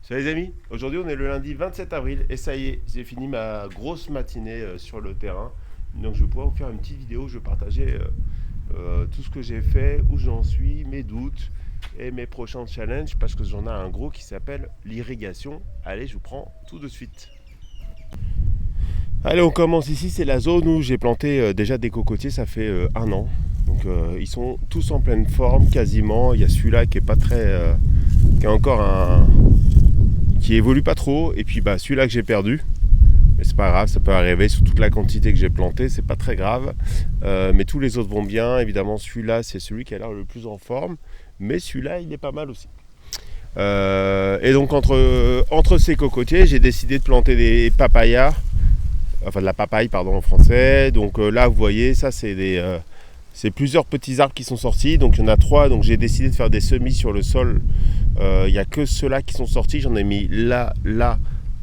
Salut les amis, aujourd'hui on est le lundi 27 avril et ça y est, j'ai fini ma grosse matinée sur le terrain. Donc je vais pouvoir vous faire une petite vidéo où je vais partager tout ce que j'ai fait, où j'en suis, mes doutes et mes prochains challenges parce que j'en ai un gros qui s'appelle l'irrigation. Allez, je vous prends tout de suite. Allez, on commence ici, c'est la zone où j'ai planté déjà des cocotiers, ça fait un an. Donc ils sont tous en pleine forme quasiment. Il y a celui-là qui est pas très... qui a encore un... qui évolue pas trop. Et puis bah celui-là que j'ai perdu. Mais c'est pas grave, ça peut arriver sur toute la quantité que j'ai plantée, c'est pas très grave. Mais tous les autres vont bien. Évidemment, celui-là, c'est celui qui a l'air le plus en forme. Mais celui-là, il est pas mal aussi. Et donc entre ces cocotiers, j'ai décidé de planter des papayas. Enfin de la papaye pardon en français. Donc là vous voyez ça c'est plusieurs petits arbres qui sont sortis. Donc il y en a trois. Donc j'ai décidé de faire des semis sur le sol. Il n'y a que ceux-là qui sont sortis. J'en ai mis là, là,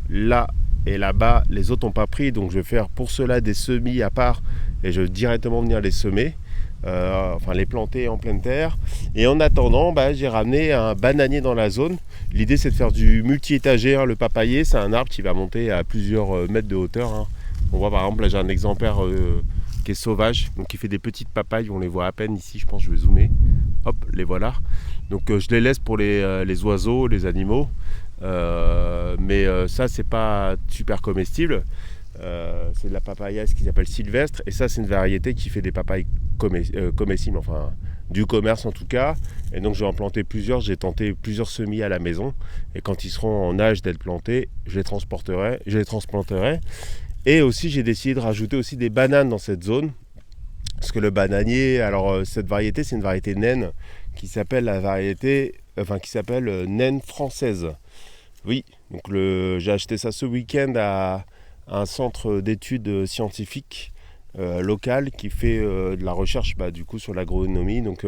là et là-bas. Les autres n'ont pas pris. Donc je vais faire pour ceux-là des semis à part. Et je vais directement venir les semer. Enfin les planter en pleine terre. Et en attendant, j'ai ramené un bananier dans la zone. L'idée c'est de faire du multi-étagé. Le papayer, c'est un arbre qui va monter à plusieurs mètres de hauteur. On voit par exemple là j'ai un exemplaire qui est sauvage, donc qui fait des petites papayes, on les voit à peine ici, je pense que je vais zoomer. Hop, les voilà. Donc je les laisse pour les oiseaux, les animaux. Mais ça c'est pas super comestible. C'est de la papaya, ce qu'ils appellent sylvestre. Et ça c'est une variété qui fait des papayes comestibles, enfin du commerce en tout cas. Et donc je vais en planter plusieurs, j'ai tenté plusieurs semis à la maison. Et quand ils seront en âge d'être plantés, je les transplanterai. Et aussi j'ai décidé de rajouter aussi des bananes dans cette zone. Parce que le bananier, alors cette variété c'est une variété naine qui s'appelle naine française. Oui, donc j'ai acheté ça ce week-end à un centre d'études scientifiques local qui fait de la recherche du coup sur l'agronomie. Donc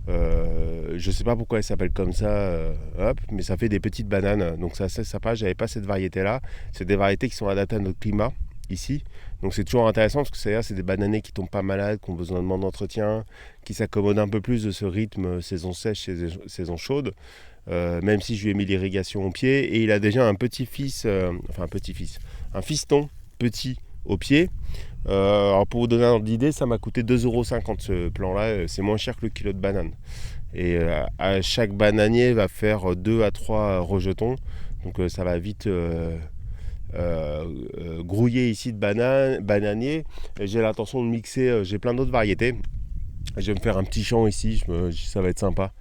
je sais pas pourquoi elle s'appelle comme ça, mais ça fait des petites bananes. Donc c'est assez sympa, j'avais pas cette variété là. C'est des variétés qui sont adaptées à notre climat ici. Donc c'est toujours intéressant parce que c'est des bananiers qui tombent pas malades, qui ont besoin de moins d'entretien, qui s'accommodent un peu plus de ce rythme saison sèche, saison chaude. Même si je lui ai mis l'irrigation au pied. Et il a déjà un petit-fils, un fiston petit au pied. Alors pour vous donner un ordre d'idée, ça m'a coûté 2,50 € ce plan-là. C'est moins cher que le kilo de banane. Et à chaque bananier va faire 2 à 3 rejetons. Donc ça va vite grouiller ici de bananier. Et j'ai l'intention de mixer, j'ai plein d'autres variétés. Je vais me faire un petit champ ici, ça va être sympa.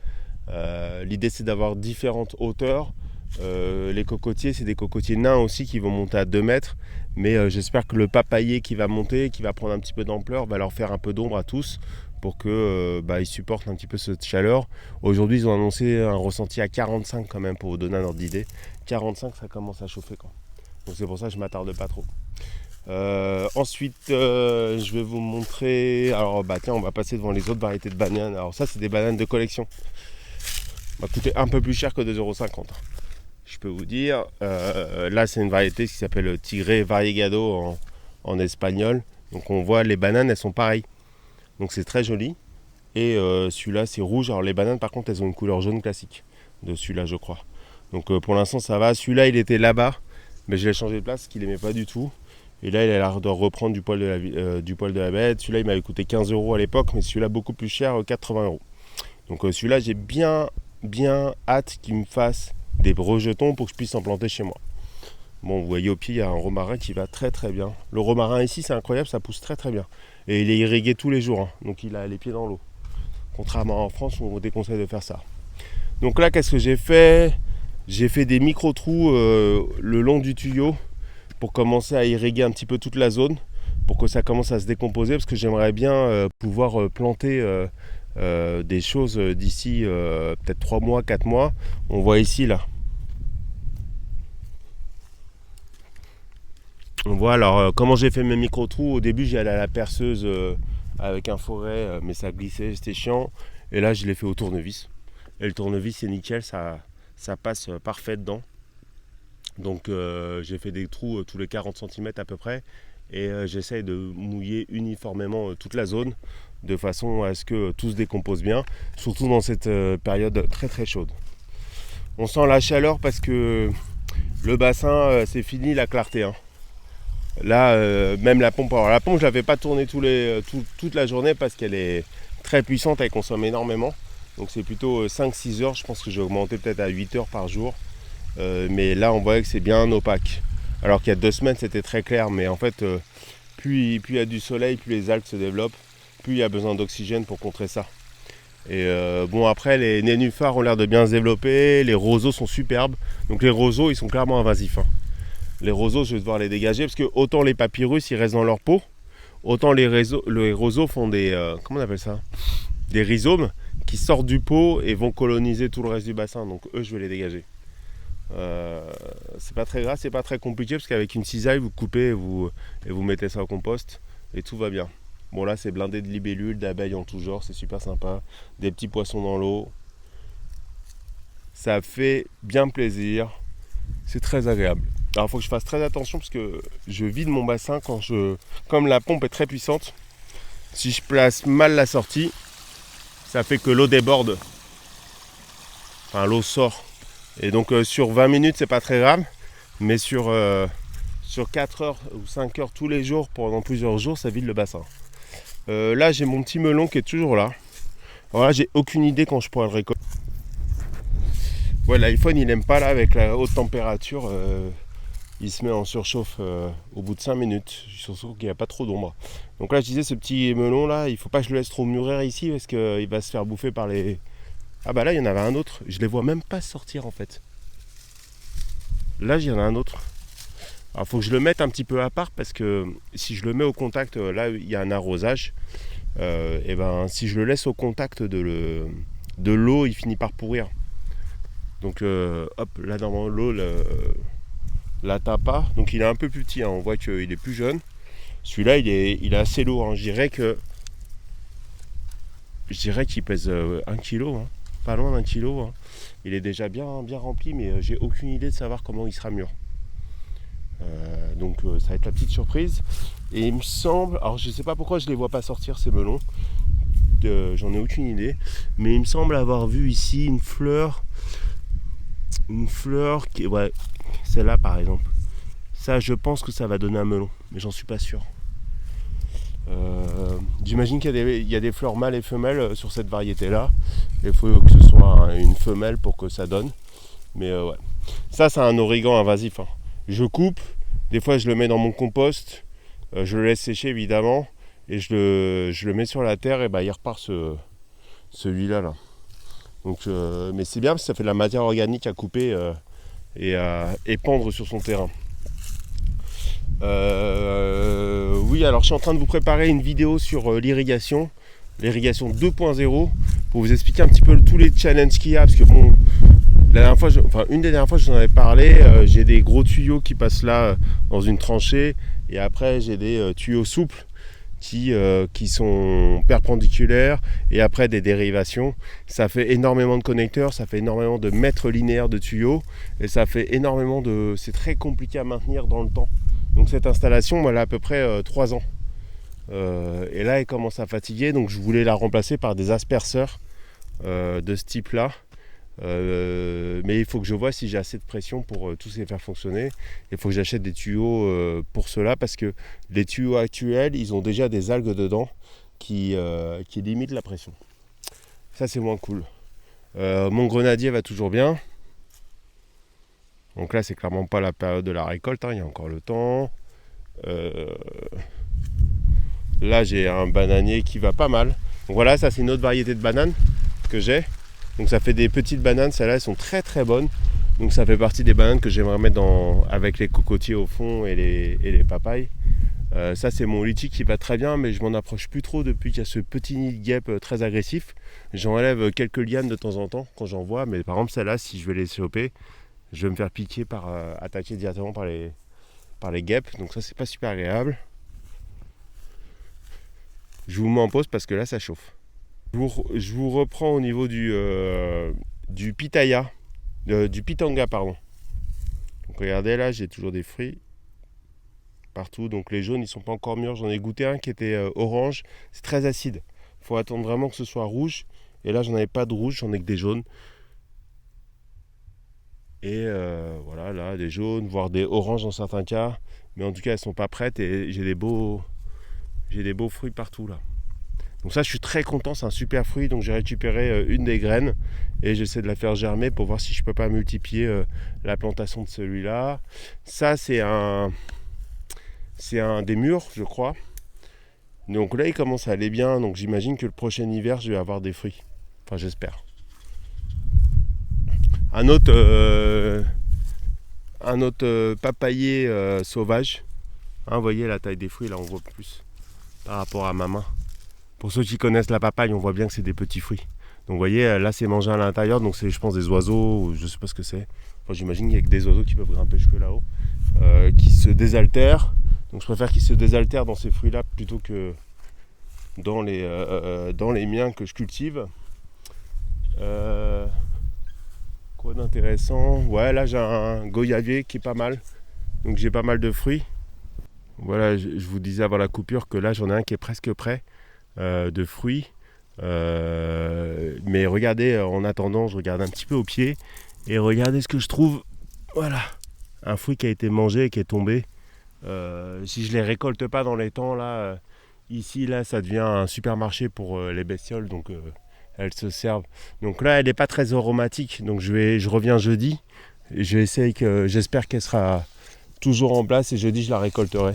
L'idée c'est d'avoir différentes hauteurs. Les cocotiers, c'est des cocotiers nains aussi qui vont monter à 2 mètres. Mais j'espère que le papayer qui va monter, qui va prendre un petit peu d'ampleur, va leur faire un peu d'ombre à tous pour qu'ils supportent un petit peu cette chaleur. Aujourd'hui, ils ont annoncé un ressenti à 45 quand même pour vous donner un ordre d'idée. 45, ça commence à chauffer quoi. Donc c'est pour ça que je m'attarde pas trop. Ensuite, je vais vous montrer. Alors tiens, on va passer devant les autres variétés de bananes. Alors ça, c'est des bananes de collection. Ça va coûter un peu plus cher que 2,50 €. Je peux vous dire. Là, c'est une variété qui s'appelle Tigre Variegado en espagnol. Donc on voit les bananes, elles sont pareilles. Donc c'est très joli. Et celui-là, c'est rouge. Alors les bananes, par contre, elles ont une couleur jaune classique de celui-là, je crois. Donc pour l'instant, ça va. Celui-là, il était là-bas, mais je l'ai changé de place parce qu'il n'aimait pas du tout. Et là, il a l'air de reprendre du poil de la bête. Celui-là, il m'avait coûté 15 € à l'époque, mais celui-là, beaucoup plus cher, 80 €. Donc celui-là, j'ai bien hâte qu'il me fasse des rejetons pour que je puisse en planter chez moi. Bon, vous voyez au pied, il y a un romarin qui va très très bien. Le romarin ici, c'est incroyable, ça pousse très très bien. Et il est irrigué tous les jours, donc il a les pieds dans l'eau. Contrairement en France, où on vous déconseille de faire ça. Donc là, qu'est-ce que j'ai fait ? J'ai fait des micro-trous le long du tuyau pour commencer à irriguer un petit peu toute la zone, pour que ça commence à se décomposer, parce que j'aimerais bien pouvoir planter des choses d'ici peut-être 3 mois, 4 mois. On voit ici là. On voit alors comment j'ai fait mes micro-trous. Au début j'y allais à la perceuse avec un forêt, mais ça glissait, c'était chiant. Et là je l'ai fait au tournevis. Et le tournevis c'est nickel, ça passe parfait dedans. Donc j'ai fait des trous tous les 40 cm à peu près. Et j'essaye de mouiller uniformément toute la zone de façon à ce que tout se décompose bien, surtout dans cette période très très chaude. On sent la chaleur parce que le bassin, c'est fini la clarté. Hein. Là, même la pompe, alors la pompe, je ne la fais pas tourner toute la journée parce qu'elle est très puissante, elle consomme énormément. Donc c'est plutôt 5-6 heures, je pense que j'ai augmenté peut-être à 8 heures par jour. Mais là, on voit que c'est bien opaque. Alors qu'il y a 2 semaines, c'était très clair, mais en fait, plus il y a du soleil, plus les algues se développent, plus il y a besoin d'oxygène pour contrer ça. Et bon, après, les nénuphars ont l'air de bien se développer, les roseaux sont superbes. Donc les roseaux, ils sont clairement invasifs. Hein. Les roseaux, je vais devoir les dégager parce que autant les papyrus, ils restent dans leur peau, autant les roseaux font des, comment on appelle ça, des rhizomes qui sortent du pot et vont coloniser tout le reste du bassin. Donc eux, je vais les dégager. C'est pas très grave, c'est pas très compliqué parce qu'avec une cisaille, vous coupez et vous mettez ça au compost et tout va bien. Bon, là, c'est blindé de libellules, d'abeilles en tout genre, c'est super sympa. Des petits poissons dans l'eau. Ça fait bien plaisir. C'est très agréable. Alors, il faut que je fasse très attention parce que je vide mon bassin comme la pompe est très puissante. Si je place mal la sortie, ça fait que l'eau déborde. Enfin, l'eau sort. Et donc, sur 20 minutes, c'est pas très grave. Mais sur 4 heures ou 5 heures tous les jours, pendant plusieurs jours, ça vide le bassin. Là, j'ai mon petit melon qui est toujours là. Alors là, j'ai aucune idée quand je pourrai le récolter. Ouais, l'iPhone, il aime pas là avec la haute température. Il se met en surchauffe au bout de 5 minutes. Surtout qu'il n'y a pas trop d'ombre. Donc là, je disais, ce petit melon là, il faut pas que je le laisse trop mûrir ici parce qu'il va se faire bouffer par les... Ah bah là, il y en avait un autre. Je les vois même pas sortir en fait. Là, il y en a un autre. Alors, il faut que je le mette un petit peu à part parce que si je le mets au contact, là, il y a un arrosage. Et ben, si je le laisse au contact de l'eau, il finit par pourrir. Donc, hop, là, normalement, l'eau l'atteint pas. Donc, il est un peu plus petit. Hein. On voit qu'il est plus jeune. Celui-là, il est assez lourd. Hein. Je dirais qu'il pèse 1 kg. Hein. Pas loin d'1 kg. Hein. Il est déjà bien rempli, mais j'ai aucune idée de savoir comment il sera mûr. Donc ça va être la petite surprise. Et il me semble, alors je sais pas pourquoi je les vois pas sortir ces melons, j'en ai aucune idée, mais il me semble avoir vu ici une fleur qui, ouais, celle-là par exemple. Ça, je pense que ça va donner un melon, mais j'en suis pas sûr. J'imagine qu'il y a des fleurs mâles et femelles sur cette variété-là. Il faut que ce soit une femelle pour que ça donne. Mais ouais, ça c'est un origan invasif. Hein. Je coupe, des fois je le mets dans mon compost, je le laisse sécher évidemment, et je le mets sur la terre, et bah il repart celui-là. Là. Donc, mais c'est bien parce que ça fait de la matière organique à couper et à épandre sur son terrain. Oui, alors je suis en train de vous préparer une vidéo sur l'irrigation 2.0, pour vous expliquer un petit peu tous les challenges qu'il y a, parce que bon, une des dernières fois je vous en avais parlé, j'ai des gros tuyaux qui passent là dans une tranchée, et après j'ai des tuyaux souples qui sont perpendiculaires, et après des dérivations. Ça fait énormément de connecteurs, ça fait énormément de mètres linéaires de tuyaux, et ça fait énormément de... C'est très compliqué à maintenir dans le temps. Donc cette installation, moi, elle a à peu près 3 ans. Et là, elle commence à fatiguer, donc je voulais la remplacer par des asperceurs de ce type-là. Mais il faut que je vois si j'ai assez de pression pour tous les faire fonctionner. Il faut que j'achète des tuyaux pour cela, parce que les tuyaux actuels, ils ont déjà des algues dedans qui limitent la pression. Ça, c'est moins cool. Mon grenadier va toujours bien. Donc là, c'est clairement pas la période de la récolte, hein, il y a encore le temps. Là, j'ai un bananier qui va pas mal. Donc voilà, ça c'est une autre variété de bananes que j'ai. Donc ça fait des petites bananes, celles-là elles sont très très bonnes. Donc ça fait partie des bananes que j'aimerais mettre avec les cocotiers au fond et les papayes. Ça c'est mon litchi qui va très bien, mais je m'en approche plus trop depuis qu'il y a ce petit nid de guêpe très agressif. J'enlève quelques lianes de temps en temps quand j'en vois, mais par exemple celle-là, si je veux les choper, je vais me faire piquer attaquer directement par les guêpes. Donc ça c'est pas super agréable. Je vous mets en pause parce que là ça chauffe. Je vous reprends au niveau du pitaya, du pitanga pardon. Donc regardez là, j'ai toujours des fruits partout. Donc les jaunes ils sont pas encore mûrs. J'en ai goûté un qui était orange. C'est très acide. Il faut attendre vraiment que ce soit rouge. Et là j'en avais pas de rouge, j'en ai que des jaunes. Et voilà, là, des jaunes, voire des oranges dans certains cas. Mais en tout cas, elles sont pas prêtes et j'ai des beaux fruits partout là. Donc ça, je suis très content, c'est un super fruit. Donc j'ai récupéré une des graines et j'essaie de la faire germer pour voir si je peux pas multiplier la plantation de celui-là. Ça, c'est un des mûres, je crois. Donc là, il commence à aller bien. Donc j'imagine que le prochain hiver, je vais avoir des fruits. Enfin, j'espère. Un autre papayer sauvage. Hein, vous voyez la taille des fruits, là on voit plus par rapport à ma main. Pour ceux qui connaissent la papaye, on voit bien que c'est des petits fruits. Donc vous voyez, là c'est mangé à l'intérieur, donc c'est je pense des oiseaux, ou je sais pas ce que c'est. Enfin, j'imagine qu'il y a que des oiseaux qui peuvent grimper jusque là-haut, qui se désaltèrent. Donc je préfère qu'ils se désaltèrent dans ces fruits-là plutôt que dans les miens que je cultive. Quoi d'intéressant? Ouais, là j'ai un goyavier qui est pas mal. Donc j'ai pas mal de fruits. Voilà, je vous disais avant la coupure que là j'en ai un qui est presque prêt de fruits. Mais regardez, en attendant, je regarde un petit peu au pied. Et regardez ce que je trouve. Voilà, un fruit qui a été mangé et qui est tombé. Si je les récolte pas dans les temps, là, ici, là, ça devient un supermarché pour les bestioles. Donc elles se servent. Donc là, elle n'est pas très aromatique. Donc je reviens jeudi. Et j'espère qu'elle sera toujours en place. Et jeudi, je la récolterai.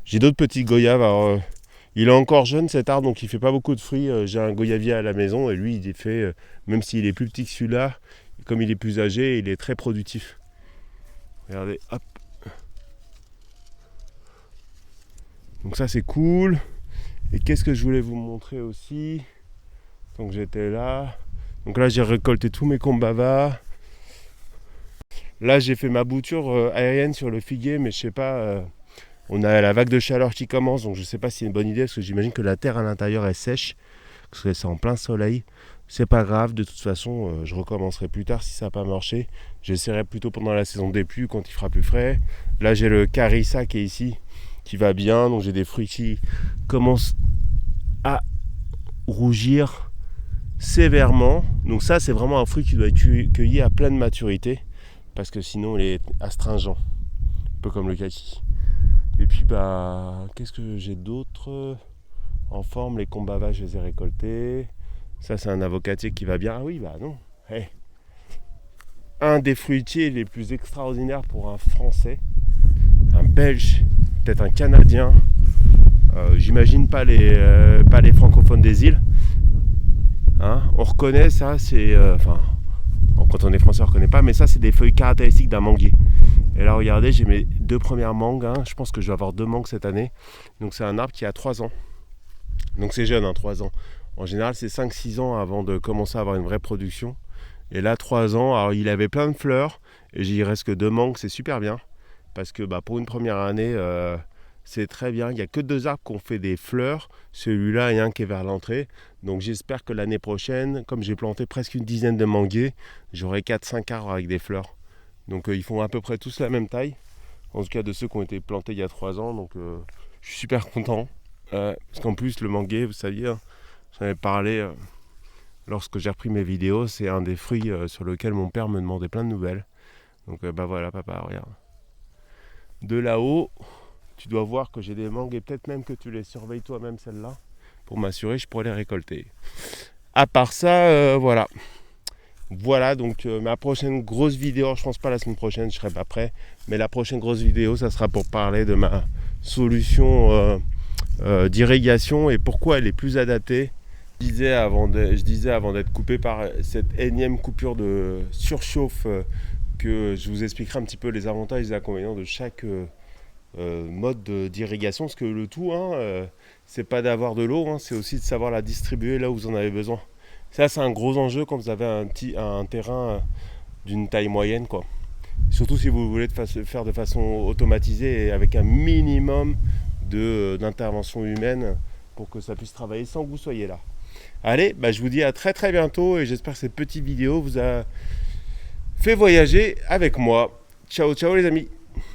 J'ai d'autres petits goyaves. Alors, il est encore jeune cet arbre, donc il ne fait pas beaucoup de fruits. J'ai un goyavier à la maison et lui, il fait, même s'il est plus petit que celui-là, comme il est plus âgé, il est très productif. Regardez, hop. Donc ça, c'est cool. Et qu'est-ce que je voulais vous montrer aussi? Donc j'étais là. Donc là, j'ai récolté tous mes combavas. Là, j'ai fait ma bouture aérienne sur le figuier, mais je sais pas... on a la vague de chaleur qui commence, donc je ne sais pas si c'est une bonne idée, parce que j'imagine que la terre à l'intérieur est sèche, parce que c'est en plein soleil. C'est pas grave, de toute façon, je recommencerai plus tard si ça n'a pas marché. J'essaierai plutôt pendant la saison des pluies, quand il fera plus frais. Là, j'ai le carissa qui est ici, qui va bien, donc j'ai des fruits qui commencent à rougir sévèrement. Donc ça, c'est vraiment un fruit qui doit être cueilli à pleine maturité, parce que sinon, il est astringent, un peu comme le kaki. Et puis qu'est-ce que j'ai d'autre en forme? Les combavas, je les ai récoltés. Ça, c'est un avocatier qui va bien. Ah oui, non. Hey. Un des fruitiers les plus extraordinaires pour un Français, un Belge, peut-être un Canadien. J'imagine pas les francophones des îles. Hein, on reconnaît ça, c'est... quand on est français, on ne reconnaît pas, mais ça, c'est des feuilles caractéristiques d'un manguier. Et là, regardez, j'ai mes 2 premières mangues. Je pense que je vais avoir 2 mangues cette année. Donc, c'est un arbre qui a 3 ans. Donc, c'est jeune, 3 ans. En général, c'est 5-6 ans avant de commencer à avoir une vraie production. Et là, 3 ans, alors il avait plein de fleurs. Et il reste que 2 mangues, c'est super bien. Parce que pour une première année, c'est très bien. Il n'y a que 2 arbres qui ont fait des fleurs. Celui-là et un qui est vers l'entrée. Donc, j'espère que l'année prochaine, comme j'ai planté presque une dizaine de manguiers, j'aurai 4-5 arbres avec des fleurs. Donc ils font à peu près tous la même taille, en tout cas de ceux qui ont été plantés il y a 3 ans, donc je suis super content. Parce qu'en plus le manguier, vous saviez, j'en avais parlé lorsque j'ai repris mes vidéos, c'est un des fruits sur lequel mon père me demandait plein de nouvelles. Donc voilà papa, regarde. De là-haut, tu dois voir que j'ai des mangues et peut-être même que tu les surveilles toi-même celles-là, pour m'assurer que je pourrais les récolter. À part ça, voilà. Voilà, donc ma prochaine grosse vidéo, je pense pas la semaine prochaine, je serai pas prêt, mais la prochaine grosse vidéo, ça sera pour parler de ma solution d'irrigation et pourquoi elle est plus adaptée. Je disais avant d'être coupé par cette énième coupure de surchauffe que je vous expliquerai un petit peu les avantages et les inconvénients de chaque mode d'irrigation, parce que le tout, c'est pas d'avoir de l'eau, c'est aussi de savoir la distribuer là où vous en avez besoin. Ça, c'est un gros enjeu quand vous avez un terrain d'une taille moyenne, quoi. Surtout si vous voulez faire de façon automatisée et avec un minimum d'intervention humaine pour que ça puisse travailler sans que vous soyez là. Allez, je vous dis à très très bientôt et j'espère que cette petite vidéo vous a fait voyager avec moi. Ciao ciao les amis.